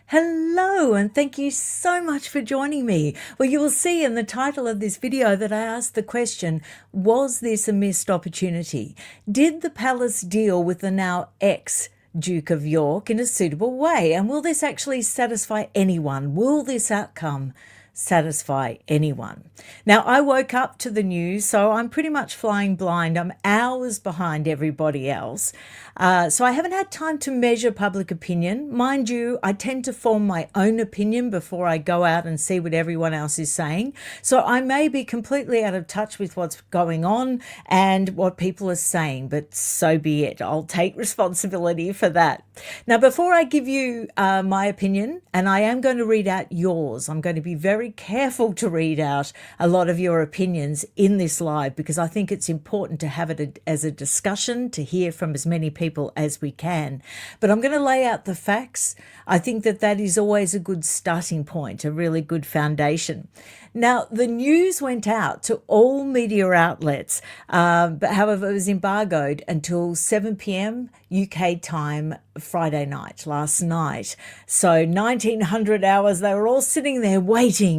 Hello, and thank you so much for joining me. Well, you will see in the title of this video that I asked the question, was this a missed opportunity? Did the palace deal with the now ex-Duke of York in a suitable way? And will this actually satisfy anyone? Will this outcome satisfy anyone? Now, I woke up to the news, so I'm pretty much flying blind. I'm hours behind everybody else. So I haven't had time to measure public opinion. Mind you, I tend to form my own opinion before I go out and see what everyone else is saying. So I may be completely out of touch with what's going on and what people are saying, but so be it. I'll take responsibility for that. Now, before I give you my opinion, and I am going to read out yours, I'm going to be very careful to read out a lot of your opinions in this live because I think it's important to have it as a discussion, to hear from as many people as we can. But I'm going to lay out the facts. I think that is always a good starting point, a really good foundation. Now, the news went out to all media outlets, but however, it was embargoed until 7 p.m. UK time Friday night, last night. So 1900 hours, they were all sitting there waiting.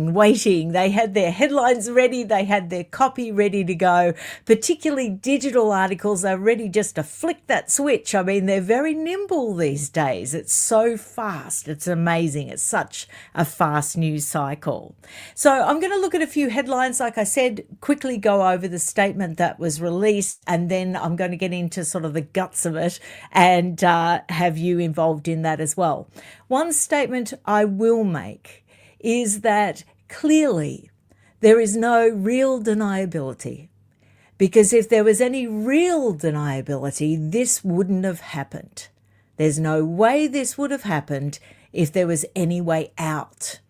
They had their headlines ready. They had their copy ready to go, particularly digital articles. They're ready just to flick that switch. I mean, they're very nimble these days. It's so fast. It's amazing. It's such a fast news cycle. So I'm going to look at a few headlines, like I said, quickly go over the statement that was released, and then I'm going to get into sort of the guts of it and have you involved in that as well. One statement I will make is that clearly there is no real deniability, because if there was any real deniability, this wouldn't have happened. There's no way this would have happened if there was any way out.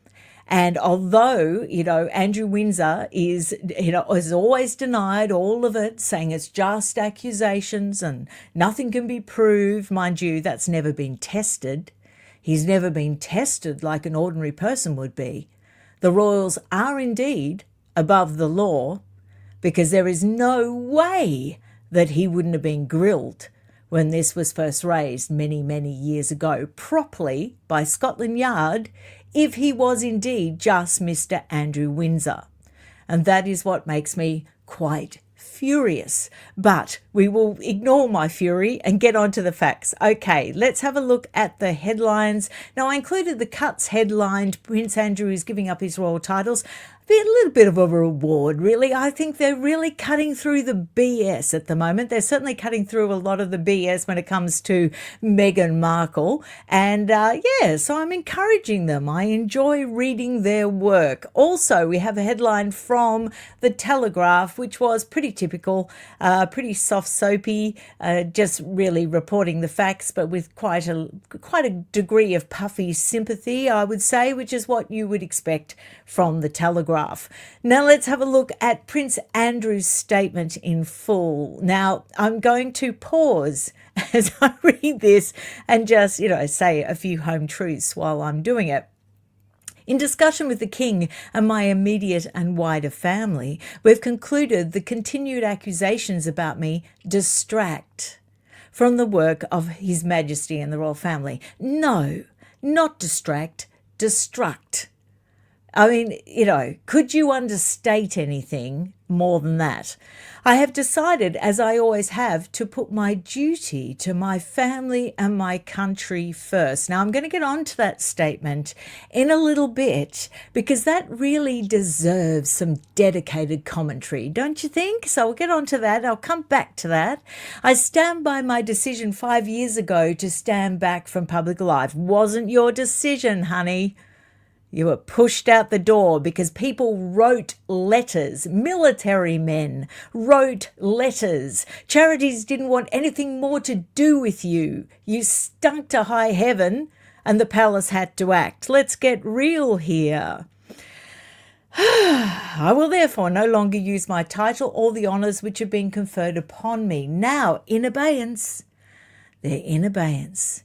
And although, Andrew Windsor is always denied all of it, saying it's just accusations and nothing can be proved. Mind you, that's never been tested. He's never been tested like an ordinary person would be. The royals are indeed above the law, because there is no way that he wouldn't have been grilled when this was first raised many, many years ago, properly by Scotland Yard, if he was indeed just Mr. Andrew Windsor. And that is what makes me quite furious. But we will ignore my fury and get on to the facts. Okay, let's have a look at the headlines. Now, I included the Cuts headline, Prince Andrew is giving up his royal titles. A little bit of a reward, really. I think they're really cutting through the BS at the moment. They're certainly cutting through a lot of the BS when it comes to Meghan Markle. And so I'm encouraging them. I enjoy reading their work. Also, we have a headline from The Telegraph, which was pretty typical, pretty soft soapy, just really reporting the facts, but with quite a degree of puffy sympathy, I would say, which is what you would expect from The Telegraph. Now let's have a look at Prince Andrew's statement in full. Now I'm going to pause as I read this and just, say a few home truths while I'm doing it. In discussion with the King and my immediate and wider family, we've concluded the continued accusations about me distract from the work of His Majesty and the royal family. No, not distract, destruct. I mean, could you understate anything more than that? I have decided, as I always have, to put my duty to my family and my country first. Now, I'm going to get on to that statement in a little bit because that really deserves some dedicated commentary, don't you think? So we'll get on to that. I'll come back to that. I stand by my decision 5 years ago to stand back from public life. Wasn't your decision, honey. You were pushed out the door because people wrote letters. Military men wrote letters. Charities didn't want anything more to do with you. You stunk to high heaven and the palace had to act. Let's get real here. I will therefore no longer use my title or the honours which have been conferred upon me. Now, in abeyance. They're in abeyance.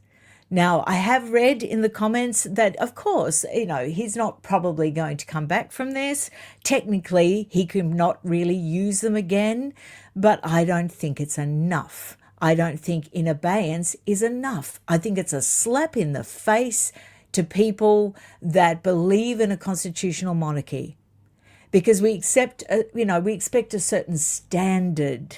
Now, I have read in the comments that, of course, he's not probably going to come back from this. Technically, he could not really use them again, but I don't think it's enough. I don't think in abeyance is enough. I think it's a slap in the face to people that believe in a constitutional monarchy, because we accept, we expect a certain standard.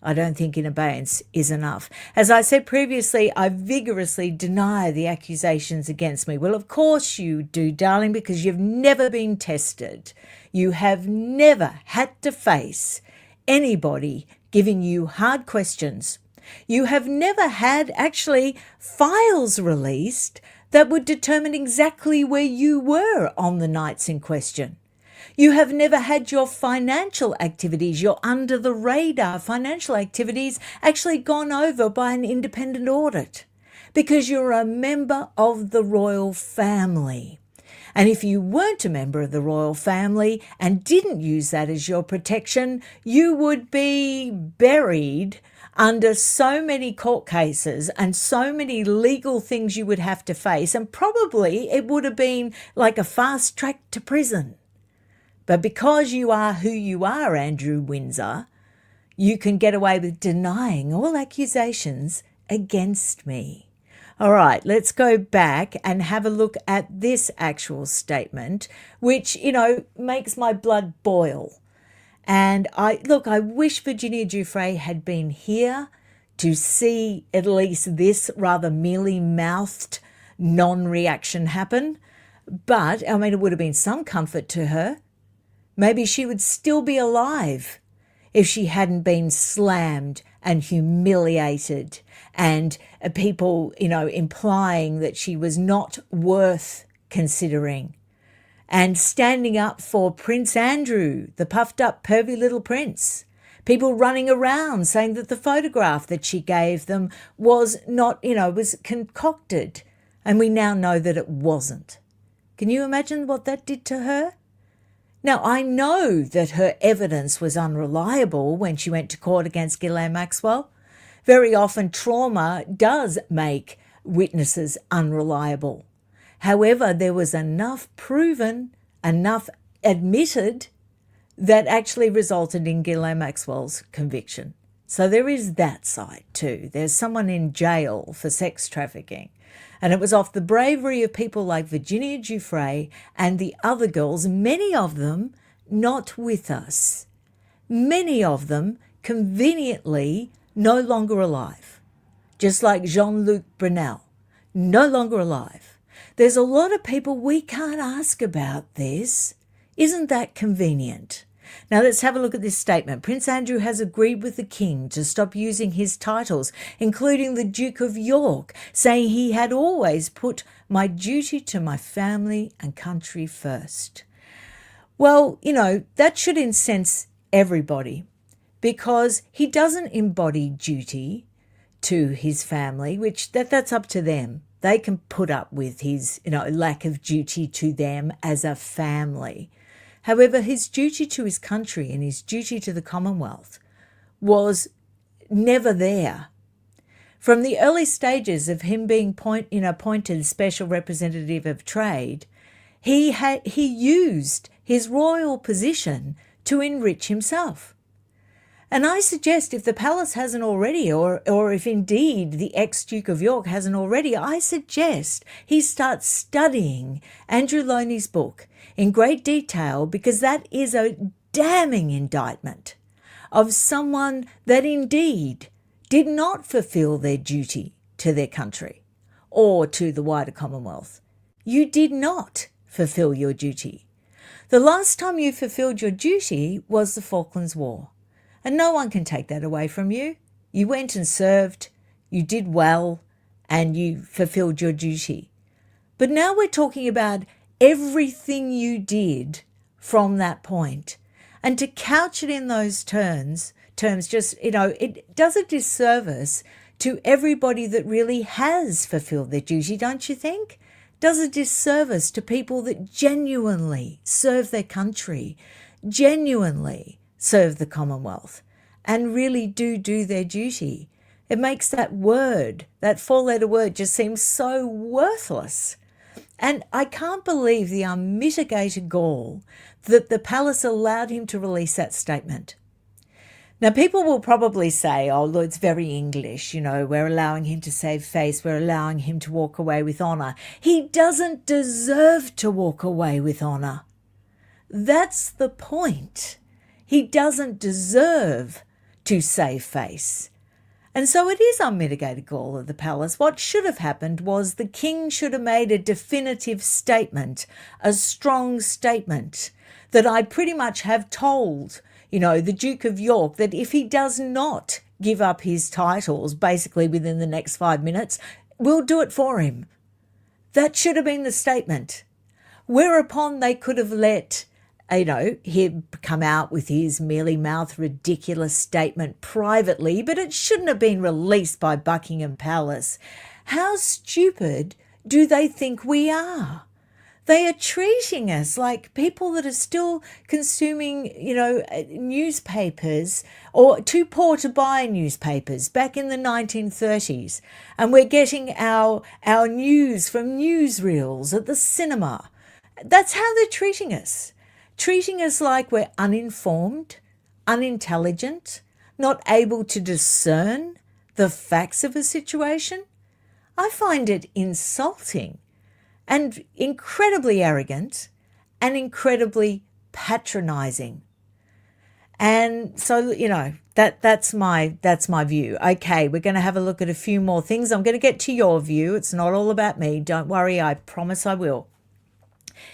I don't think in abeyance is enough. As I said previously, I vigorously deny the accusations against me. Well, of course you do, darling, because you've never been tested. You have never had to face anybody giving you hard questions. You have never had actually files released that would determine exactly where you were on the nights in question. You have never had your financial activities, your under the radar financial activities, actually gone over by an independent audit, because you're a member of the royal family. And if you weren't a member of the royal family and didn't use that as your protection, you would be buried under so many court cases and so many legal things you would have to face. And probably it would have been like a fast track to prison. But because you are who you are, Andrew Windsor, you can get away with denying all accusations against me. All right, let's go back and have a look at this actual statement, which, makes my blood boil. And I wish Virginia Giuffre had been here to see at least this rather mealy-mouthed non-reaction happen. But, it would have been some comfort to her. Maybe she would still be alive if she hadn't been slammed and humiliated and people, implying that she was not worth considering, and standing up for Prince Andrew, the puffed up, pervy little prince. People running around saying that the photograph that she gave them was not, was concocted. And we now know that it wasn't. Can you imagine what that did to her? Now, I know that her evidence was unreliable when she went to court against Ghislaine Maxwell. Very often trauma does make witnesses unreliable. However, there was enough proven, enough admitted, that actually resulted in Ghislaine Maxwell's conviction. So there is that side too. There's someone in jail for sex trafficking. And it was off the bravery of people like Virginia Giuffre and the other girls, many of them not with us. Many of them conveniently no longer alive. Just like Jean-Luc Brunel, no longer alive. There's a lot of people we can't ask about this. Isn't that convenient? Now let's have a look at this statement. Prince Andrew has agreed with the King to stop using his titles, including the Duke of York, saying he had always put my duty to my family and country first. Well, that should incense everybody, because he doesn't embody duty to his family, which that's up to them. They can put up with his, lack of duty to them as a family. However, his duty to his country and his duty to the Commonwealth was never there. From the early stages of him being appointed Special Representative of Trade, he used his royal position to enrich himself. And I suggest, if the palace hasn't already, or if indeed the ex-Duke of York hasn't already, I suggest he starts studying Andrew Loney's book in great detail, because that is a damning indictment of someone that indeed did not fulfill their duty to their country or to the wider Commonwealth. You did not fulfill your duty. The last time you fulfilled your duty was the Falklands War. And no one can take that away from you. You went and served, you did well, and you fulfilled your duty. But now we're talking about everything you did from that point. And to couch it in those terms just, it does a disservice to everybody that really has fulfilled their duty, don't you think? Does a disservice to people that genuinely serve their country, genuinely serve the Commonwealth, and really do their duty. It makes that word, that four-letter word, just seem so worthless. And I can't believe the unmitigated gall that the palace allowed him to release that statement. Now, people will probably say, oh, look, it's very English, we're allowing him to save face, we're allowing him to walk away with honour. He doesn't deserve to walk away with honour. That's the point. He doesn't deserve to save face. And so it is unmitigated gall of the palace. What should have happened was the king should have made a definitive statement, a strong statement, that I pretty much have told the Duke of York that if he does not give up his titles basically within the next 5 minutes, we'll do it for him. That should have been the statement. Whereupon they could have let, him come out with his mealy-mouthed, ridiculous statement privately, but it shouldn't have been released by Buckingham Palace. How stupid do they think we are? They are treating us like people that are still consuming, newspapers or too poor to buy newspapers back in the 1930s. And we're getting our news from newsreels at the cinema. That's how they're treating us like we're uninformed, unintelligent, not able to discern the facts of a situation. I find it insulting and incredibly arrogant and incredibly patronising. And so, that's my view. Okay, we're going to have a look at a few more things. I'm going to get to your view. It's not all about me. Don't worry, I promise I will.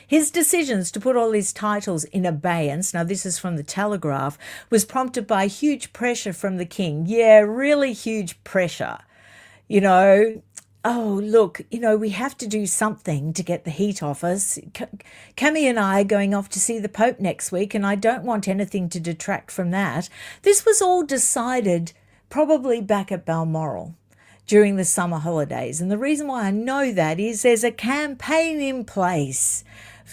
His decisions to put all his titles in abeyance, now this is from the Telegraph, was prompted by huge pressure from the king. Yeah, really huge pressure. Oh, look, we have to do something to get the heat off us. Cammy and I are going off to see the Pope next week, and I don't want anything to detract from that. This was all decided probably back at Balmoral during the summer holidays. And the reason why I know that is there's a campaign in place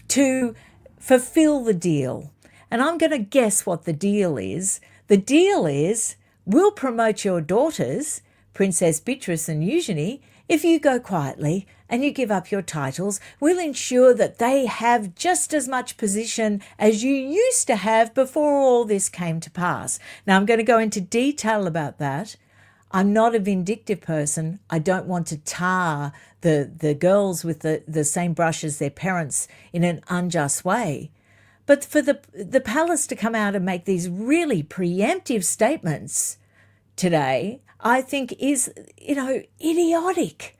to fulfill the deal. And I'm going to guess what the deal is. The deal is we'll promote your daughters, Princess Beatrice and Eugenie, if you go quietly and you give up your titles. We'll ensure that they have just as much position as you used to have before all this came to pass. Now, I'm going to go into detail about that. I'm not a vindictive person. I don't want to tar the girls with the same brush as their parents in an unjust way. But for the palace to come out and make these really preemptive statements today, I think is, idiotic.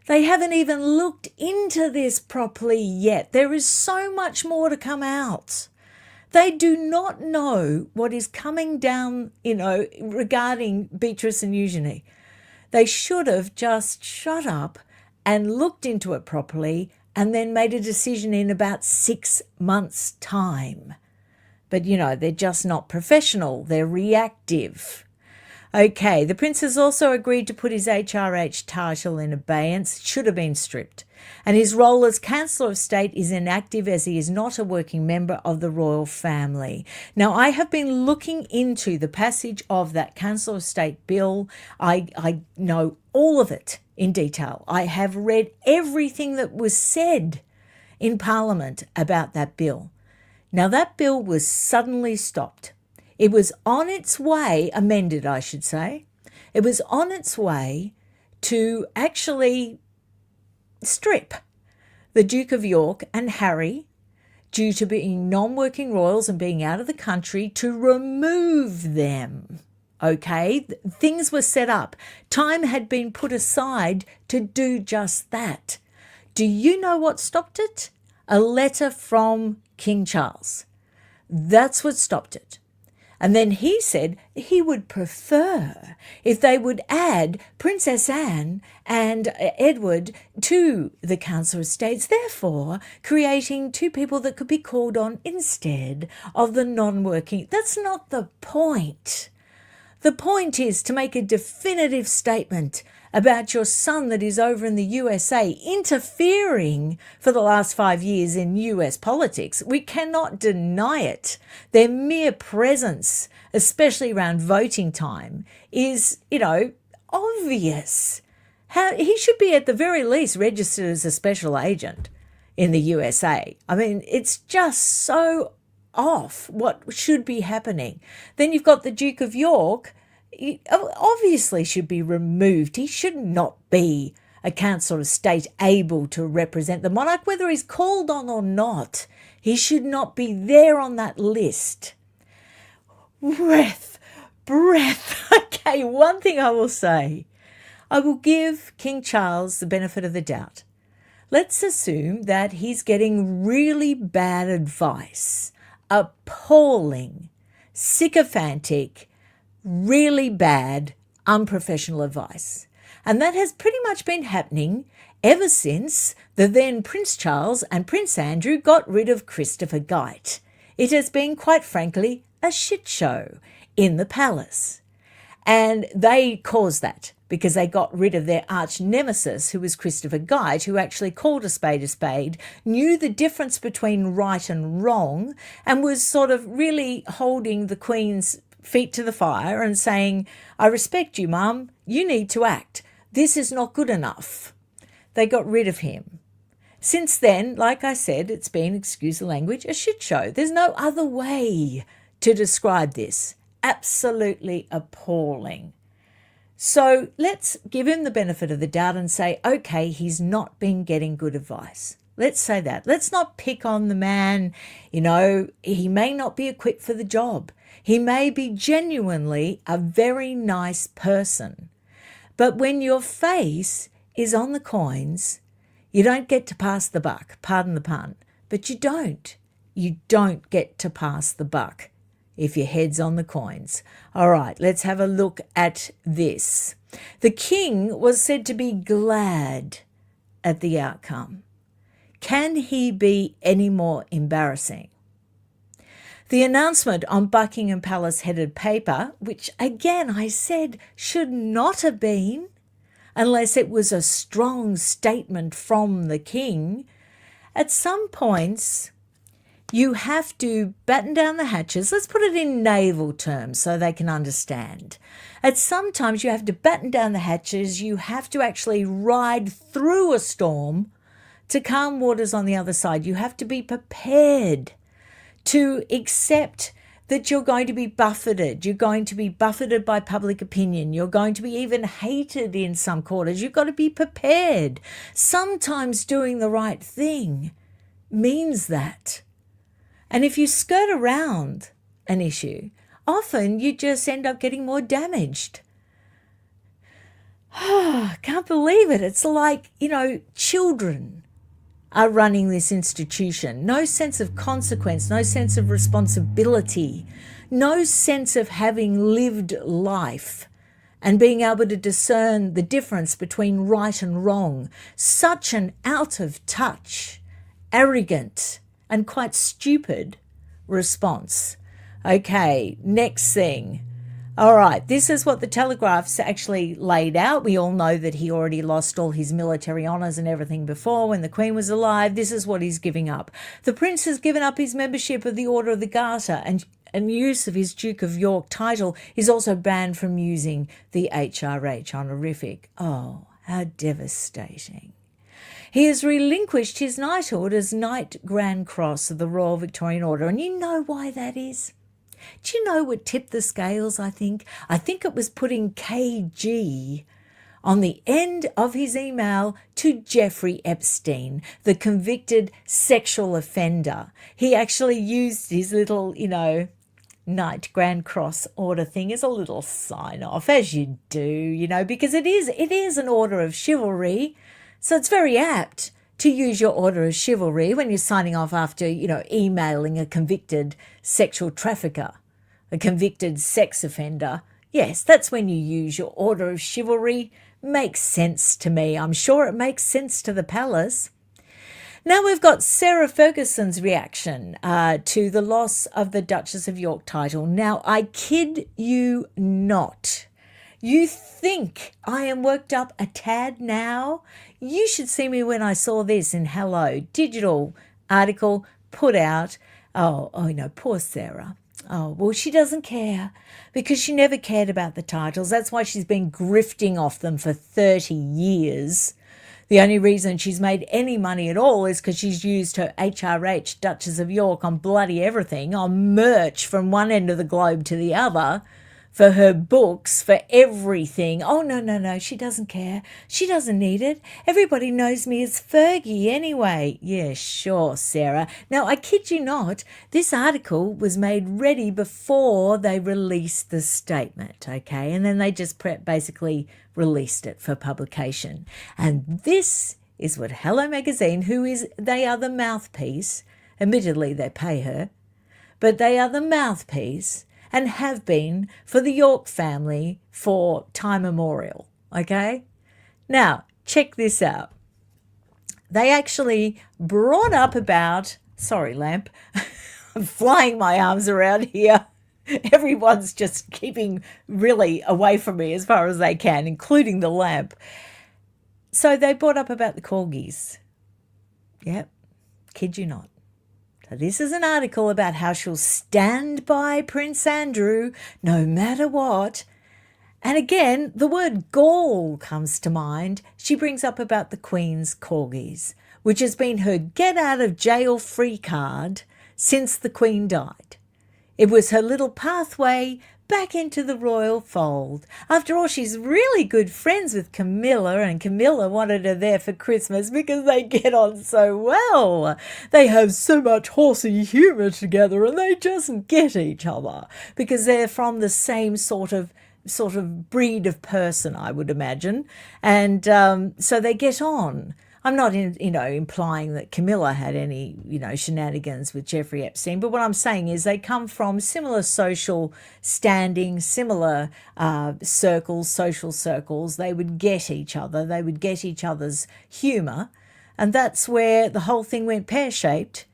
They haven't even looked into this properly yet. There is so much more to come out. They do not know what is coming down, regarding Beatrice and Eugenie. They should have just shut up and looked into it properly and then made a decision in about 6 months' time. But, they're just not professional. They're reactive. Okay, the prince has also agreed to put his HRH title in abeyance. It should have been stripped. And his role as Chancellor of State is inactive as he is not a working member of the royal family. Now, I have been looking into the passage of that Chancellor of State bill. I know all of it in detail. I have read everything that was said in Parliament about that bill. Now, that bill was suddenly stopped. It was on its way, amended, I should say. It was on its way to actually strip the Duke of York and Harry, due to being non-working royals and being out of the country, to remove them. Okay, things were set up. Time had been put aside to do just that. Do you know what stopped it? A letter from King Charles. That's what stopped it. And then he said he would prefer if they would add Princess Anne and Edward to the Council of States, therefore creating two people that could be called on instead of the non-working. That's not the point. The point is to make a definitive statement about your son that is over in the USA interfering for the last 5 years in US politics. We cannot deny it. Their mere presence, especially around voting time, is, obvious. He should be at the very least registered as a special agent in the USA. I mean, it's just so off what should be happening. Then you've got the Duke of York. He obviously should be removed. He should not be a councillor of state able to represent the monarch, whether he's called on or not. He should not be there on that list. Breath. Okay, one thing I will say. I will give King Charles the benefit of the doubt. Let's assume that he's getting really bad advice, appalling, sycophantic, really bad, unprofessional advice. And that has pretty much been happening ever since the then Prince Charles and Prince Andrew got rid of Christopher Gite. It has been, quite frankly, a shit show in the palace. And they caused that because they got rid of their arch nemesis, who was Christopher Gite, who actually called a spade, knew the difference between right and wrong, and was sort of really holding the Queen's feet to the fire and saying, I respect you, Mum, you need to act. This is not good enough. They got rid of him. Since then, like I said, it's been, excuse the language, a shit show. There's no other way to describe this. Absolutely appalling. So let's give him the benefit of the doubt and say, okay, he's not been getting good advice. Let's say that. Let's not pick on the man. You know, he may not be equipped for the job. He may be genuinely a very nice person. But when your face is on the coins, you don't get to pass the buck. Pardon the pun. But you don't. You don't get to pass the buck if your head's on the coins. All right, let's have a look at this. The king was said to be glad at the outcome. Can he be any more embarrassing? The announcement on Buckingham Palace headed paper, which again I said should not have been, unless it was a strong statement from the king, at some points you have to batten down the hatches. Let's put it in naval terms so they can understand. At some times you have to batten down the hatches. You have to actually ride through a storm to calm waters on the other side. You have to be prepared to accept that you're going to be buffeted. You're going to be buffeted by public opinion. You're going to be even hated in some quarters. You've got to be prepared. Sometimes doing the right thing means that. And if you skirt around an issue, often you just end up getting more damaged. I can't believe it. It's like, children are running this institution. No sense of consequence, no sense of responsibility, no sense of having lived life and being able to discern the difference between right and wrong. Such an out of touch, arrogant, and quite stupid response. Okay, next thing. All right, this is what the Telegraph's actually laid out. We all know that he already lost all his military honours and everything before when the Queen was alive. This is what he's giving up. The Prince has given up his membership of the Order of the Garter, and use of his Duke of York title is also banned from using the HRH honorific. Oh, how devastating. He has relinquished his knighthood as Knight Grand Cross of the Royal Victorian Order. And you know why that is? Do you know what tipped the scales, I think? I think it was putting KG on the end of his email to Jeffrey Epstein, the convicted sexual offender. He actually used his little, Knight Grand Cross order thing as a little sign-off, as you do, because it is an order of chivalry. So it's very apt to use your order of chivalry when you're signing off after, emailing a convicted sexual trafficker, a convicted sex offender. Yes, that's when you use your order of chivalry. Makes sense to me. I'm sure it makes sense to the palace. Now we've got Sarah Ferguson's reaction to the loss of the Duchess of York title. Now, I kid you not. You think I am worked up a tad now? You should see me when I saw this in Hello, digital article put out. Oh, poor Sarah. Oh, well, she doesn't care because she never cared about the titles. That's why she's been grifting off them for 30 years. The only reason she's made any money at all is because she's used her HRH, Duchess of York, on bloody everything, on merch from one end of the globe to the other, for her books, for everything. Oh, no, no, no, she doesn't care. She doesn't need it. Everybody knows me as Fergie anyway. Yeah, sure, Sarah. Now, I kid you not, this article was made ready before they released the statement, okay? And then they just basically released it for publication. And this is what Hello Magazine, they are the mouthpiece. Admittedly, they pay her, but they are the mouthpiece and have been for the York family for time immemorial, okay? Now, check this out. They actually brought up about, sorry, lamp, I'm flying my arms around here. Everyone's just keeping really away from me as far as they can, including the lamp. So they brought up about the corgis. Yep, kid you not. So this is an article about how she'll stand by Prince Andrew no matter what. And again, the word gall comes to mind. She brings up about the Queen's corgis, which has been her get out of jail free card since the Queen died. It was her little pathway back into the royal fold. After all, she's really good friends with Camilla, and Camilla wanted her there for Christmas because they get on so well. They have so much horsey humour together and they just get each other because they're from the same sort of breed of person, I would imagine. And so they get on. I'm not, implying that Camilla had any, shenanigans with Jeffrey Epstein, but what I'm saying is they come from similar social standing, similar social circles. They would get each other. They would get each other's humour. And that's where the whole thing went pear-shaped,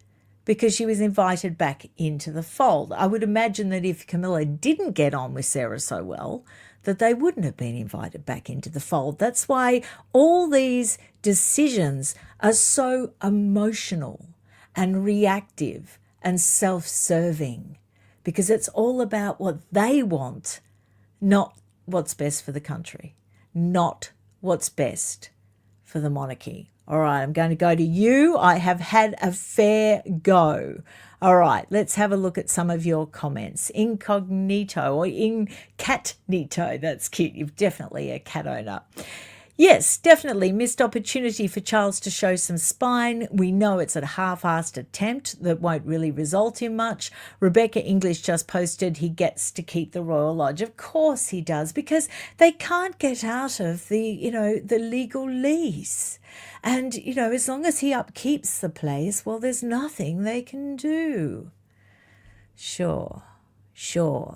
because she was invited back into the fold. I would imagine that if Camilla didn't get on with Sarah so well, that they wouldn't have been invited back into the fold. That's why all these decisions are so emotional and reactive and self-serving, because it's all about what they want, not what's best for the country, not what's best for the monarchy. All right, I'm going to go to you. I have had a fair go. All right, let's have a look at some of your comments. Incognito or Incatnito. That's cute. You're definitely a cat owner. Yes, definitely missed opportunity for Charles to show some spine. We know it's a half-assed attempt that won't really result in much. Rebecca English just posted he gets to keep the Royal Lodge. Of course he does, because they can't get out of the legal lease. And, as long as he upkeeps the place, well, there's nothing they can do. Sure.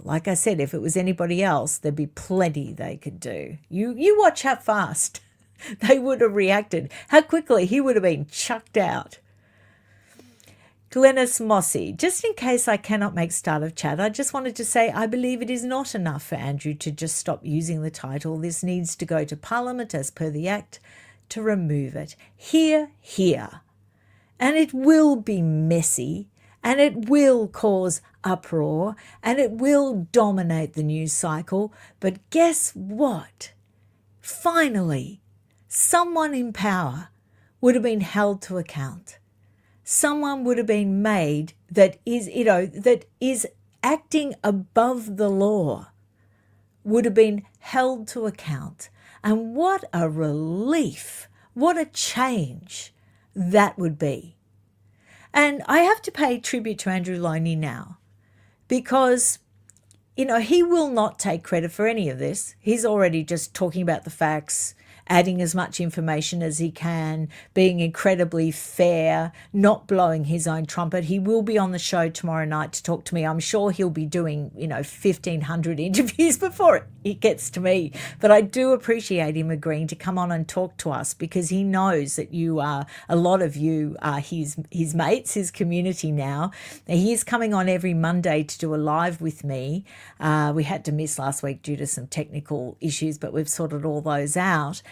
Like I said, if it was anybody else, there'd be plenty they could do. You watch how fast they would have reacted, how quickly he would have been chucked out. Glennis Mossy, just in case I cannot make start of chat, I just wanted to say I believe it is not enough for Andrew to just stop using the title. This needs to go to Parliament as per the Act to remove it. Here. And it will be messy, and it will cause uproar, and it will dominate the news cycle. But guess what? Finally, someone in power would have been held to account. Someone would have been made that is acting above the law, would have been held to account. And what a relief, what a change that would be. And I have to pay tribute to Andrew Loney now, because, he will not take credit for any of this. He's already just talking about the facts, adding as much information as he can, being incredibly fair, not blowing his own trumpet. He will be on the show tomorrow night to talk to me. I'm sure he'll be doing, 1,500 interviews before it gets to me. But I do appreciate him agreeing to come on and talk to us, because he knows that a lot of you are his mates, his community now. He is coming on every Monday to do a live with me. We had to miss last week due to some technical issues, but we've sorted all those out.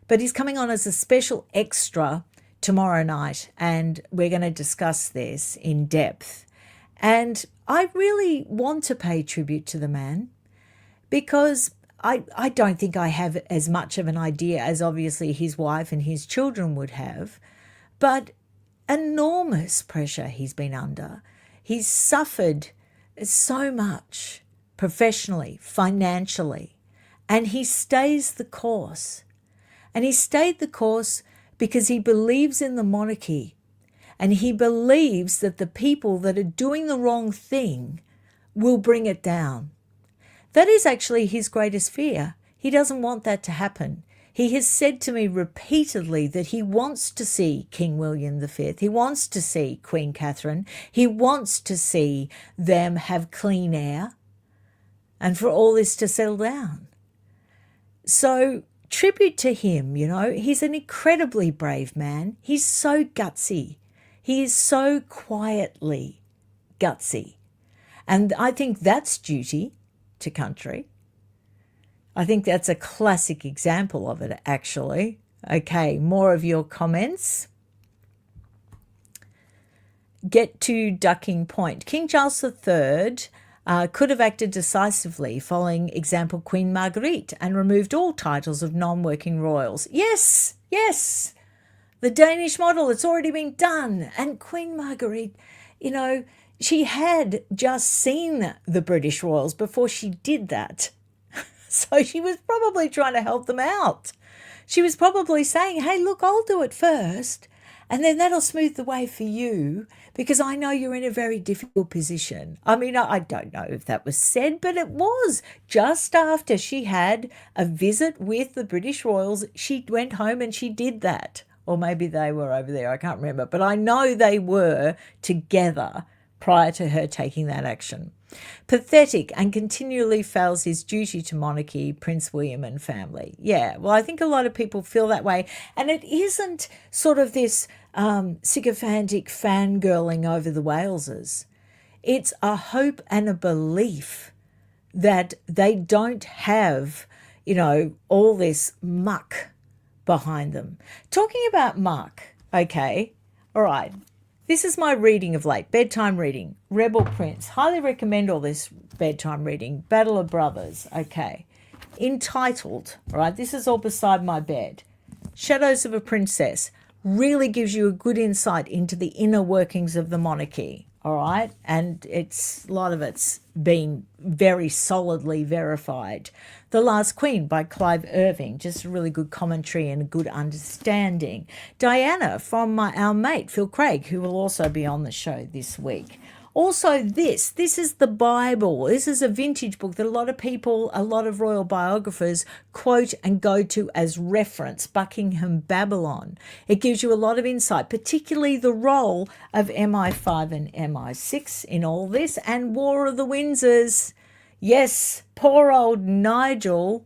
But he's coming on as a special extra tomorrow night, and we're going to discuss this in depth. And I really want to pay tribute to the man, because I don't think I have as much of an idea as obviously his wife and his children would have, but enormous pressure he's been under. He's suffered so much professionally, financially, and he stays the course. And he stayed the course because he believes in the monarchy, and he believes that the people that are doing the wrong thing will bring it down. That is actually his greatest fear. He doesn't want that to happen. He has said to me repeatedly that he wants to see King William V. He wants to see Queen Catherine. He wants to see them have clean air and for all this to settle down. So tribute to him, he's an incredibly brave man. He's so gutsy. He is so quietly gutsy. And I think that's duty to country. I think that's a classic example of it, actually. Okay, more of your comments. Get to Ducking Point. King Charles III could have acted decisively following example Queen Marguerite and removed all titles of non-working royals. Yes, yes, the Danish model, it's already been done. And Queen Marguerite, she had just seen the British royals before she did that. So she was probably trying to help them out. She was probably saying, hey, look, I'll do it first, and then that'll smooth the way for you because I know you're in a very difficult position. I mean, I don't know if that was said, but it was just after she had a visit with the British royals. She went home and she did that. Or maybe they were over there, I can't remember. But I know they were together prior to her taking that action. Pathetic and continually fails his duty to monarchy, Prince William and family. Yeah, well, I think a lot of people feel that way. And it isn't sort of this sycophantic fangirling over the Waleses. It's a hope and a belief that they don't have, all this muck behind them. Talking about muck, okay, all right. This is my reading of late, bedtime reading, Rebel Prince. Highly recommend all this bedtime reading, Battle of Brothers, okay. Entitled, all right, this is all beside my bed. Shadows of a Princess really gives you a good insight into the inner workings of the monarchy, all right? And a lot of it's been very solidly verified. The Last Queen by Clive Irving, just a really good commentary and a good understanding. Diana from our mate Phil Craig, who will also be on the show this week. Also this is the Bible. This is a vintage book that a lot of people, a lot of royal biographers quote and go to as reference, Buckingham Babylon. It gives you a lot of insight, particularly the role of MI5 and MI6 in all this, and War of the Windsors. Yes, poor old Nigel.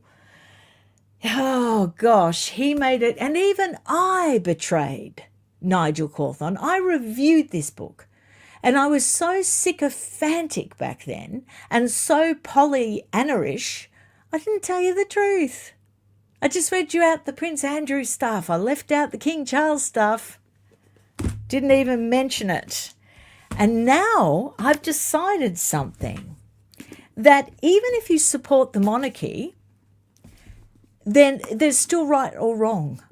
Oh, gosh, he made it. And even I betrayed Nigel Cawthon. I reviewed this book. And I was so sycophantic back then and so Pollyanna-ish, I didn't tell you the truth. I just read you out the Prince Andrew stuff. I left out the King Charles stuff. Didn't even mention it. And now I've decided something. That even if you support the monarchy, then there's still right or wrong.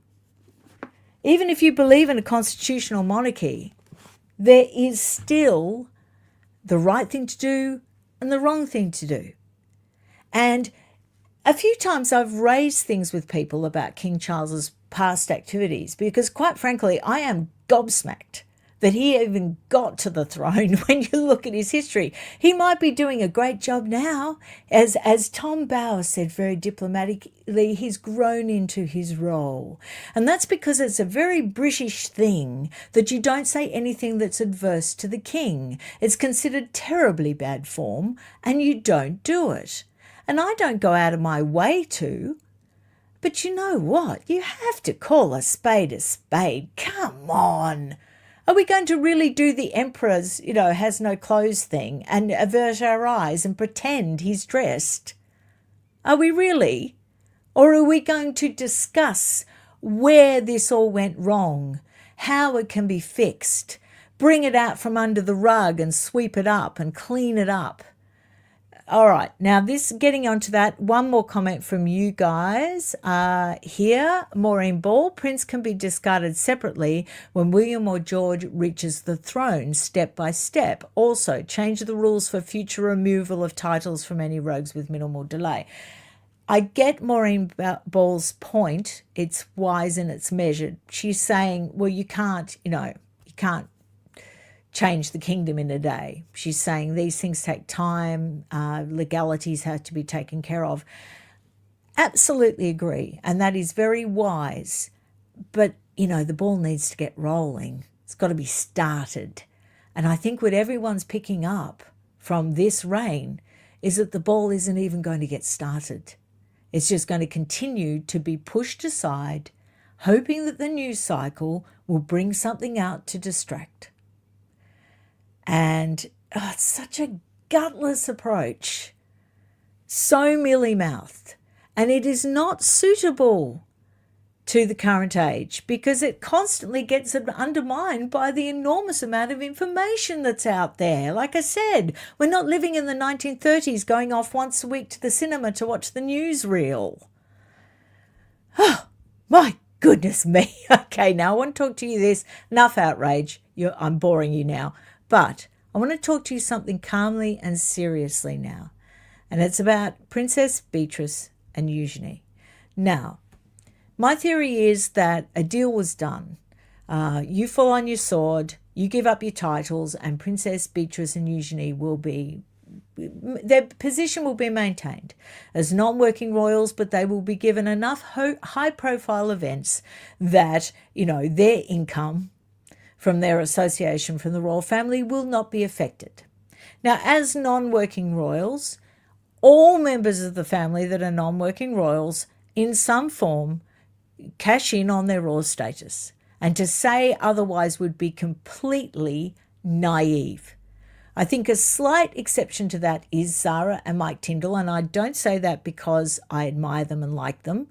Even if you believe in a constitutional monarchy, there is still the right thing to do and the wrong thing to do. And a few times I've raised things with people about King Charles's past activities because, quite frankly, I am gobsmacked that he even got to the throne when you look at his history. He might be doing a great job now. As Tom Bauer said very diplomatically, he's grown into his role. And that's because it's a very British thing that you don't say anything that's adverse to the king. It's considered terribly bad form and you don't do it. And I don't go out of my way to. But you know what? You have to call a spade a spade. Come on. Are we going to really do the emperor's, has no clothes thing and avert our eyes and pretend he's dressed? Are we really? Or are we going to discuss where this all went wrong, how it can be fixed, bring it out from under the rug and sweep it up and clean it up? All right, now this, getting onto that, one more comment from you guys here. Maureen Ball, Prince can be discarded separately when William or George reaches the throne, step by step. Also, change the rules for future removal of titles from any rogues with minimal delay. I get Maureen Ball's point. It's wise and it's measured. She's saying, well, you can't change the kingdom in a day. She's saying these things take time, legalities have to be taken care of. Absolutely agree, and that is very wise. But, the ball needs to get rolling. It's got to be started. And I think what everyone's picking up from this reign is that the ball isn't even going to get started. It's just going to continue to be pushed aside, hoping that the news cycle will bring something out to distract. And it's such a gutless approach, so mealy-mouthed, and it is not suitable to the current age because it constantly gets undermined by the enormous amount of information that's out there. Like I said, we're not living in the 1930s going off once a week to the cinema to watch the newsreel. Oh, my goodness me. Okay, now I want to talk to you this. Enough outrage. I'm boring you now. But I want to talk to you something calmly and seriously now. And it's about Princess Beatrice and Eugenie. Now, my theory is that a deal was done. You fall on your sword, you give up your titles, and Princess Beatrice and Eugenie their position will be maintained as non-working royals, but they will be given enough high-profile events that, their income from their association from the royal family will not be affected. Now, as non-working royals, all members of the family that are non-working royals in some form cash in on their royal status. And to say otherwise would be completely naive. I think a slight exception to that is Zara and Mike Tyndall, and I don't say that because I admire them and like them.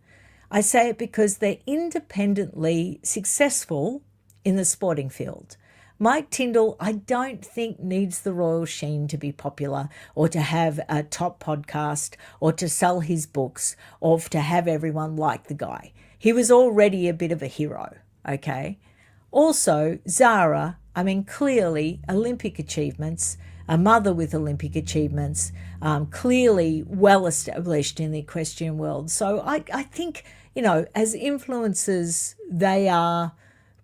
I say it because they're independently successful in the sporting field. Mike Tyndall, I don't think needs the royal sheen to be popular or to have a top podcast or to sell his books or to have everyone like the guy. He was already a bit of a hero, okay? Also, Zara, clearly Olympic achievements, a mother with Olympic achievements, clearly well established in the equestrian world. So I think, as influencers, they are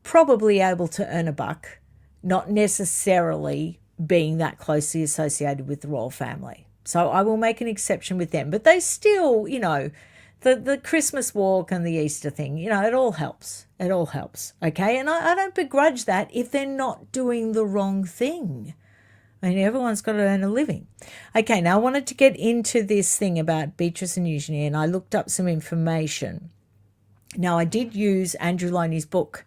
probably able to earn a buck, not necessarily being that closely associated with the royal family. So I will make an exception with them. But they still, the Christmas walk and the Easter thing, it all helps. It all helps, okay? And I don't begrudge that if they're not doing the wrong thing. Everyone's got to earn a living. Okay, now I wanted to get into this thing about Beatrice and Eugenie, and I looked up some information. Now, I did use Andrew Loney's book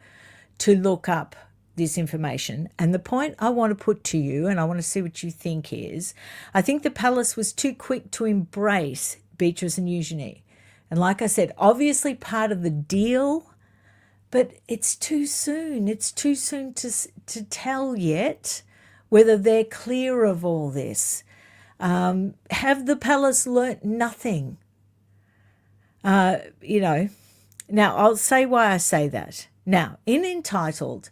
to look up this information. And the point I want to put to you, and I want to see what you think, is I think the palace was too quick to embrace Beatrice and Eugenie. And like I said, obviously part of the deal, but it's too soon. It's too soon to tell yet whether they're clear of all this. Have the palace learnt nothing? Now, I'll say why I say that. Now, in Entitled,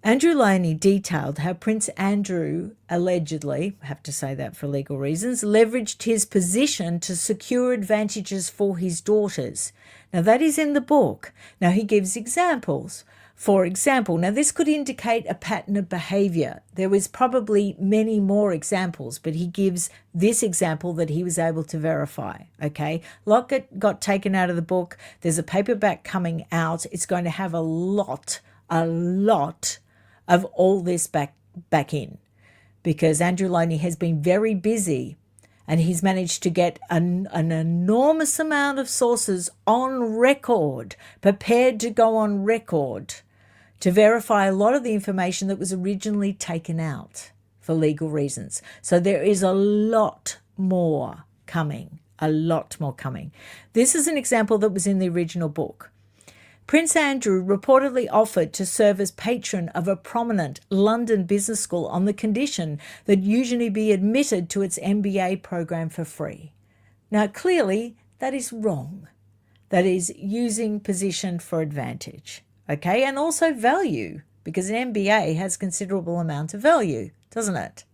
Andrew Loney detailed how Prince Andrew allegedly, I have to say that for legal reasons, leveraged his position to secure advantages for his daughters. Now, that is in the book. Now, he gives examples. For example, now this could indicate a pattern of behaviour. There was probably many more examples, but he gives this example that he was able to verify, okay? A lot got taken out of the book. There's a paperback coming out. It's going to have a lot of all this back in, because Andrew Loney has been very busy and he's managed to get an enormous amount of sources on record, prepared to go on record, to verify a lot of the information that was originally taken out for legal reasons. So there is a lot more coming, This is an example that was in the original book. Prince Andrew reportedly offered to serve as patron of a prominent London business school on the condition that Eugenie be admitted to its MBA program for free. Now, clearly, that is wrong. That is using position for advantage, okay? And also value, because an MBA has considerable amount of value, doesn't it?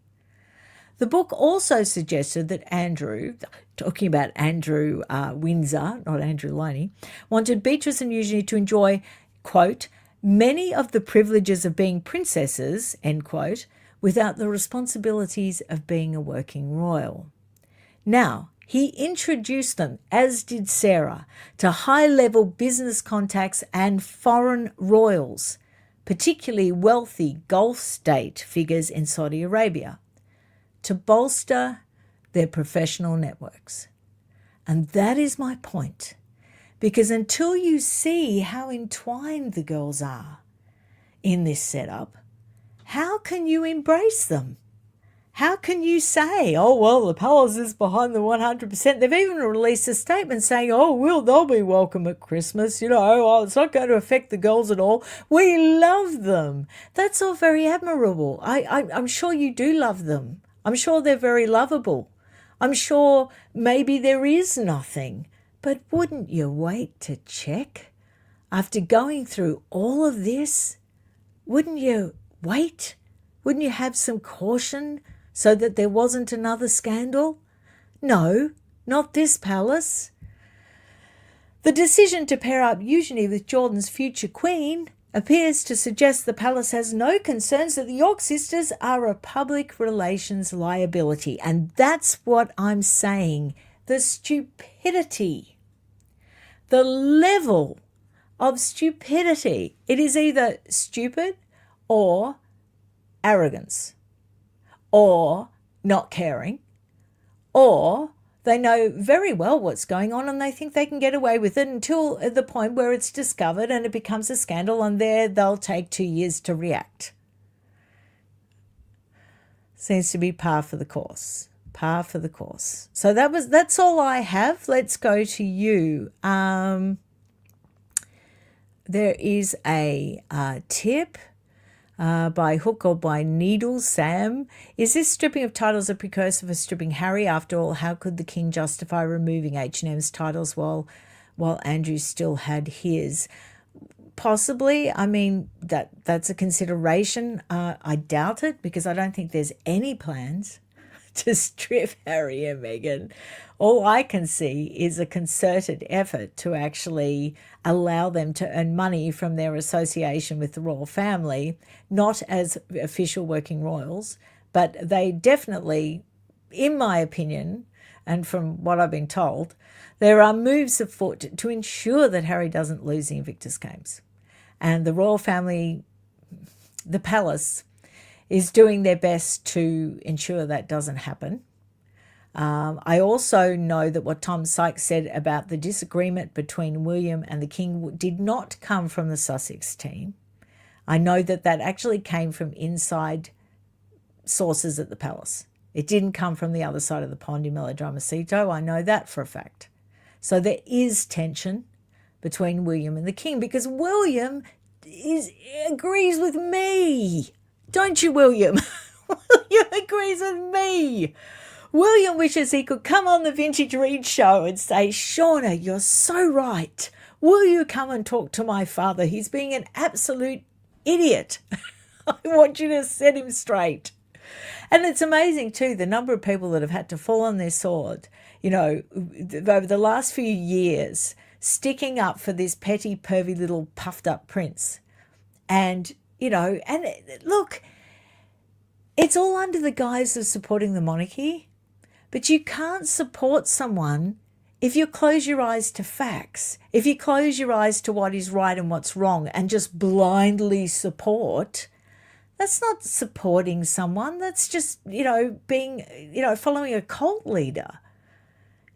The book also suggested that Andrew, talking about Andrew Windsor, not Andrew Loney, wanted Beatrice and Eugenie to enjoy, quote, many of the privileges of being princesses, end quote, without the responsibilities of being a working royal. Now, he introduced them, as did Sarah, to high-level business contacts and foreign royals, particularly wealthy Gulf state figures in Saudi Arabia, to bolster their professional networks. And that is my point, because until you see how entwined the girls are in this setup, how can you embrace them? How can you say, oh, well, the palace is behind the 100%? They've even released a statement saying, oh, well, they'll be welcome at Christmas. Oh, it's not going to affect the girls at all. We love them. That's all very admirable. I'm sure you do love them. I'm sure they're very lovable. I'm sure maybe there is nothing. But wouldn't you wait to check? After going through all of this, wouldn't you wait? Wouldn't you have some caution so that there wasn't another scandal? No, not this palace. The decision to pair up Eugenie with Jordan's future queen appears to suggest the palace has no concerns that the York sisters are a public relations liability. And that's what I'm saying. The stupidity, the level of stupidity. It is either stupid or arrogance, or not caring, or they know very well what's going on and they think they can get away with it until the point where it's discovered and it becomes a scandal, and there they'll take 2 years to react. Seems to be par for the course. Par for the course. So that's all I have. Let's go to you. There is a tip by hook or by needle, Sam. Is this stripping of titles a precursor for stripping Harry? After all, how could the king justify removing H&M's titles while Andrew still had his? Possibly. I mean, that's a consideration. I doubt it, because I don't think there's any plans to strip Harry and Meghan. All I can see is a concerted effort to actually allow them to earn money from their association with the royal family, not as official working royals, but they definitely, in my opinion, and from what I've been told, there are moves afoot to ensure that Harry doesn't lose the Invictus Games. And the royal family, the palace, is doing their best to ensure that doesn't happen. I also know that what Tom Sykes said about the disagreement between William and the King did not come from the Sussex team. I know that actually came from inside sources at the palace. It didn't come from the other side of the pond in Melodramacito. I know that for a fact. So there is tension between William and the King, because William agrees with me. Don't you, William? William agrees with me. William wishes he could come on the Vintage Read show and say, Shauna, you're so right. Will you come and talk to my father? He's being an absolute idiot. I want you to set him straight. And it's amazing too, the number of people that have had to fall on their sword, over the last few years, sticking up for this petty, pervy little puffed up prince. And look, it's all under the guise of supporting the monarchy, but you can't support someone if you close your eyes to facts, if you close your eyes to what is right and what's wrong and just blindly support. That's not supporting someone. That's just, being, following a cult leader.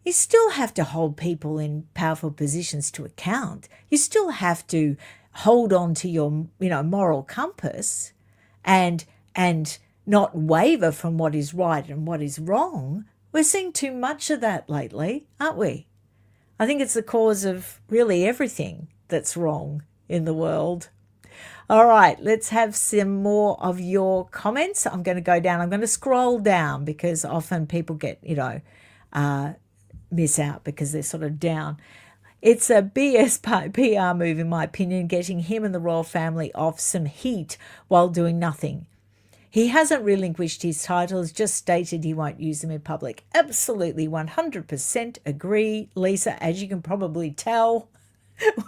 You still have to hold people in powerful positions to account. You still have to hold on to your, moral compass and not waver from what is right and what is wrong. We're seeing too much of that lately, aren't we? I think it's the cause of really everything that's wrong in the world. All right, let's have some more of your comments. I'm going to go down. I'm going to scroll down because often people get, miss out because they're sort of down. It's a BS PR move, in my opinion, getting him and the royal family off some heat while doing nothing. He hasn't relinquished his titles, just stated he won't use them in public. Absolutely 100% agree, Lisa, as you can probably tell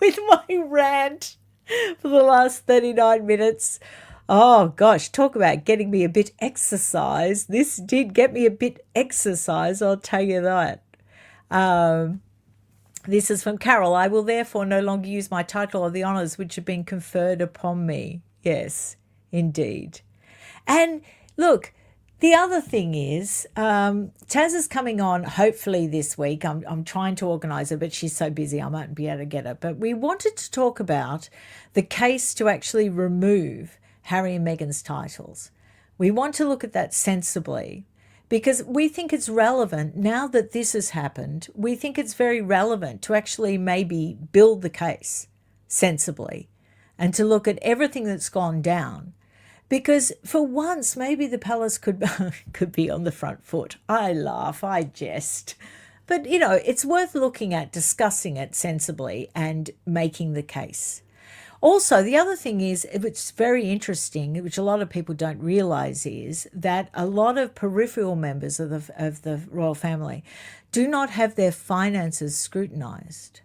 with my rant for the last 39 minutes. Oh, gosh, talk about getting me a bit exercised. This did get me a bit exercised, I'll tell you that. This is from Carol. I will therefore no longer use my title or the honours which have been conferred upon me. Yes, indeed. And look, the other thing is, Taz is coming on hopefully this week. I'm trying to organise her, but she's so busy I won't be able to get it. But we wanted to talk about the case to actually remove Harry and Meghan's titles. We want to look at that sensibly because we think it's relevant now that this has happened. We think it's very relevant to actually maybe build the case sensibly and to look at everything that's gone down. Because for once, maybe the palace could be on the front foot. I laugh, I jest. But, it's worth looking at, discussing it sensibly and making the case. Also, the other thing is, which is very interesting, which a lot of people don't realise, is that a lot of peripheral members of the royal family do not have their finances scrutinised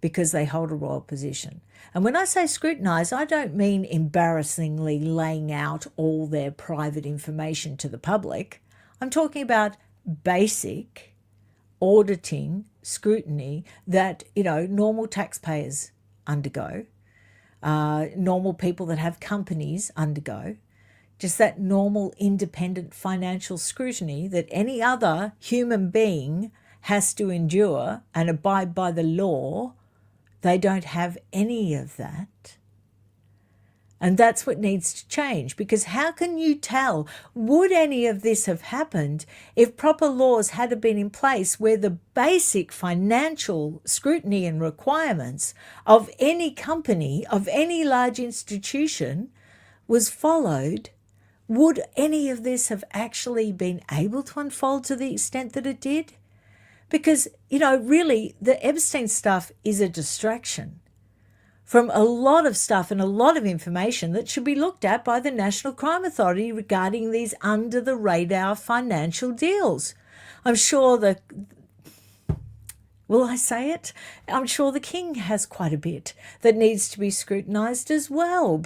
because they hold a royal position. And when I say scrutinise, I don't mean embarrassingly laying out all their private information to the public. I'm talking about basic auditing scrutiny that, normal taxpayers undergo, normal people that have companies undergo, just that normal independent financial scrutiny that any other human being has to endure and abide by the law. They don't have any of that. And that's what needs to change, because how can you tell, would any of this have happened if proper laws had been in place where the basic financial scrutiny and requirements of any company, of any large institution was followed? Would any of this have actually been able to unfold to the extent that it did? Because, really, the Epstein stuff is a distraction from a lot of stuff and a lot of information that should be looked at by the National Crime Authority regarding these under-the-radar financial deals. I'm sure will I say it? I'm sure the King has quite a bit that needs to be scrutinised as well.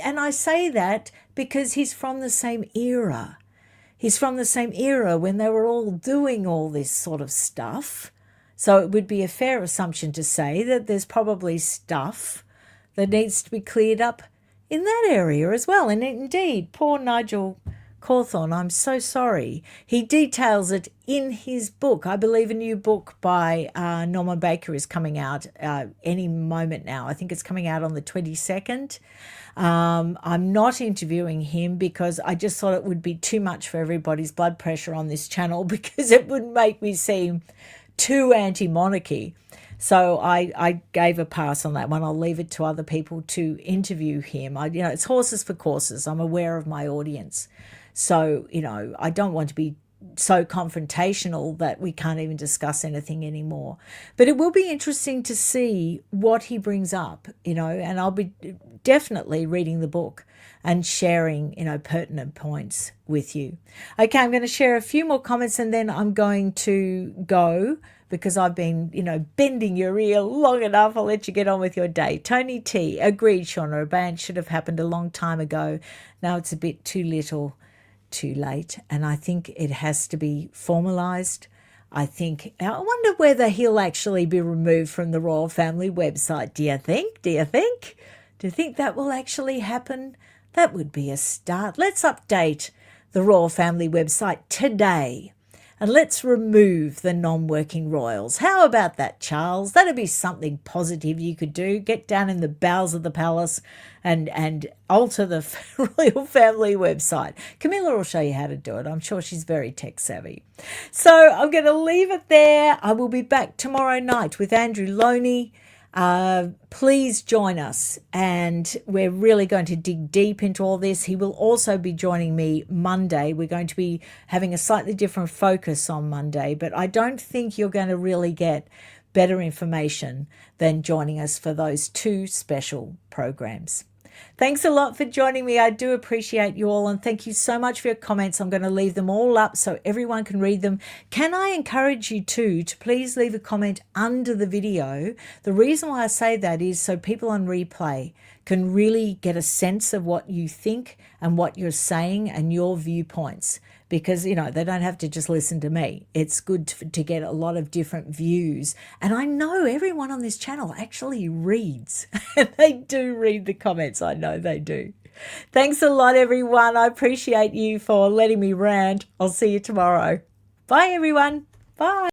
And I say that because he's from the same era. He's from the same era when they were all doing all this sort of stuff. So it would be a fair assumption to say that there's probably stuff that needs to be cleared up in that area as well. And indeed, poor Nigel Cawthorne, I'm so sorry. He details it in his book. I believe a new book by Norman Baker is coming out any moment now. I think it's coming out on the 22nd. I'm not interviewing him because I just thought it would be too much for everybody's blood pressure on this channel because it would make me seem too anti-monarchy. So I gave a pass on that one. I'll leave it to other people to interview him. It's horses for courses. I'm aware of my audience. So, I don't want to be so confrontational that we can't even discuss anything anymore. But it will be interesting to see what he brings up, and I'll be definitely reading the book and sharing, pertinent points with you. Okay, I'm going to share a few more comments and then I'm going to go because I've been, bending your ear long enough. I'll let you get on with your day. Tony T. Agreed, Shauna. Abeyance should have happened a long time ago. Now it's a bit too little, too late. And I think it has to be formalised. I wonder whether he'll actually be removed from the royal family website. Do you think? Do you think that will actually happen? That would be a start. Let's update the royal family website today. And let's remove the non-working royals. How about that, Charles? That'd be something positive you could do. Get down in the bowels of the palace and alter the royal family website. Camilla will show you how to do it. I'm sure she's very tech savvy. So I'm going to leave it there. I will be back tomorrow night with Andrew Loney. Please join us, and we're really going to dig deep into all this. He will also be joining me Monday. We're going to be having a slightly different focus on Monday, but I don't think you're going to really get better information than joining us for those 2 special programs. Thanks a lot for joining me. I do appreciate you all, and thank you so much for your comments. I'm going to leave them all up so everyone can read them. Can I encourage you too to please leave a comment under the video? The reason why I say that is so people on replay can really get a sense of what you think and what you're saying and your viewpoints, because they don't have to just listen to me. It's good to get a lot of different views, and I know everyone on this channel actually reads. They do read the comments. I know they do. Thanks a lot, everyone. I appreciate you for letting me rant. I'll see you tomorrow. Bye, everyone. Bye.